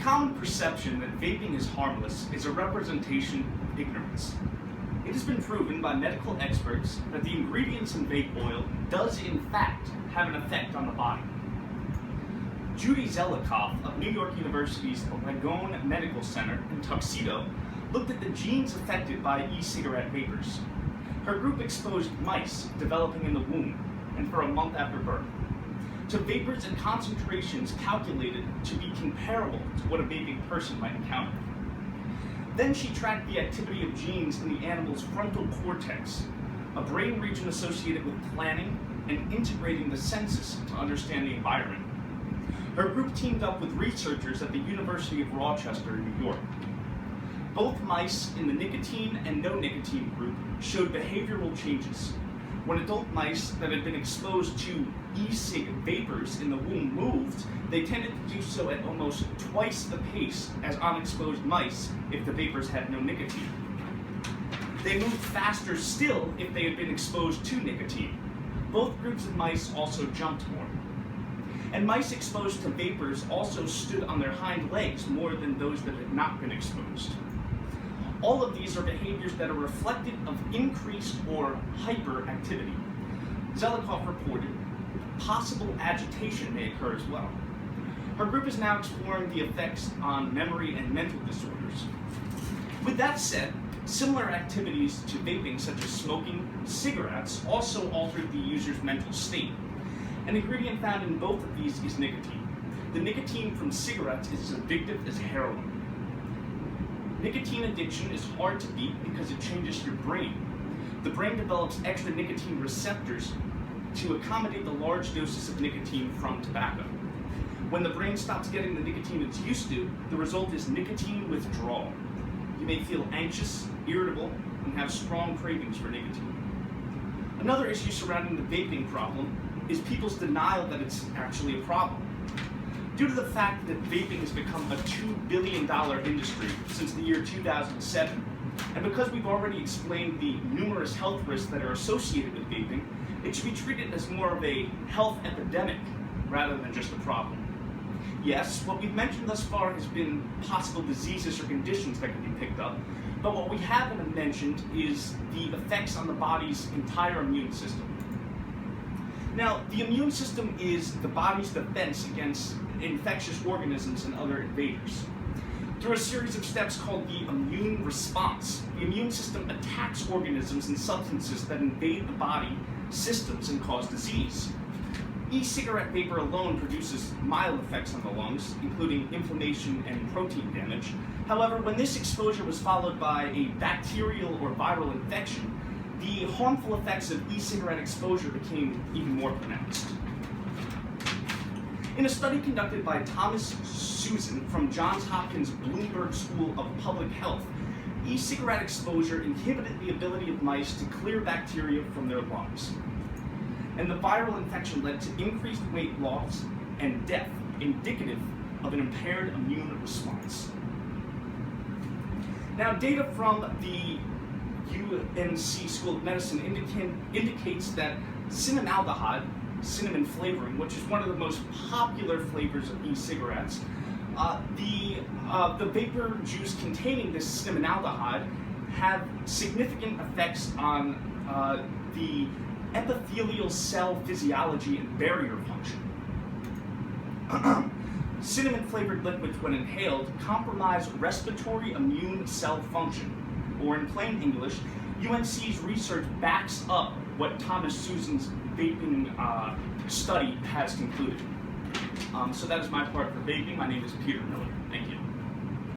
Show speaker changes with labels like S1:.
S1: common perception that vaping is harmless is a representation of ignorance. It has been proven by medical experts that the ingredients in vape oil does in fact have an effect on the body. Judy Zelikoff of New York University's Langone Medical Center in Tuxedo looked at the genes affected by e-cigarette vapors. Her group exposed mice developing in the womb and for a month after birth to vapors at concentrations calculated to be comparable to what a vaping person might encounter. Then she tracked the activity of genes in the animal's frontal cortex, a brain region associated with planning and integrating the senses to understand the environment. Her group teamed up with researchers at the University of Rochester in New York. Both mice in the nicotine and no nicotine group showed behavioral changes. When adult mice that had been exposed to e-cig vapors in the womb moved, they tended to do so at almost twice the pace as unexposed mice if the vapors had no nicotine. They moved faster still if they had been exposed to nicotine. Both groups of mice also jumped more. And mice exposed to vapors also stood on their hind legs more than those that had not been exposed. All of these are behaviors that are reflective of increased or hyperactivity. Zelikoff reported possible agitation may occur as well. Her group is now exploring the effects on memory and mental disorders. With that said, similar activities to vaping, such as smoking cigarettes, also altered the user's mental state. An ingredient found in both of these is nicotine. The nicotine from cigarettes is as addictive as heroin. Nicotine addiction is hard to beat because it changes your brain. The brain develops extra nicotine receptors to accommodate the large doses of nicotine from tobacco. When the brain stops getting the nicotine it's used to, the result is nicotine withdrawal. You may feel anxious, irritable, and have strong cravings for nicotine. Another issue surrounding the vaping problem is people's denial that it's actually a problem. Due to the fact that vaping has become a $2 billion industry since the year 2007, and because we've already explained the numerous health risks that are associated with vaping, it should be treated as more of a health epidemic rather than just a problem. Yes, what we've mentioned thus far has been possible diseases or conditions that can be picked up, but what we haven't mentioned is the effects on the body's entire immune system. Now, the immune system is the body's defense against infectious organisms and other invaders. Through a series of steps called the immune response, the immune system attacks organisms and substances that invade the body systems and cause disease. E-cigarette vapor alone produces mild effects on the lungs, including inflammation and protein damage. However, when this exposure was followed by a bacterial or viral infection, the harmful effects of e-cigarette exposure became even more pronounced. In a study conducted by Thomas Susan from Johns Hopkins Bloomberg School of Public Health, e-cigarette exposure inhibited the ability of mice to clear bacteria from their lungs. And the viral infection led to increased weight loss and death, indicative of an impaired immune response. Now, data from the UNC School of Medicine indicates that cinnamaldehyde, cinnamon flavoring, which is one of the most popular flavors of e-cigarettes, the vapor juice containing this cinnamaldehyde have significant effects on the epithelial cell physiology and barrier function. Cinnamon-flavored liquids, when inhaled, compromise respiratory immune cell function, or in plain English, UNC's research backs up what Thomas Susan's vaping study has concluded. So that is my part for vaping. My name is Peter Miller. Thank you.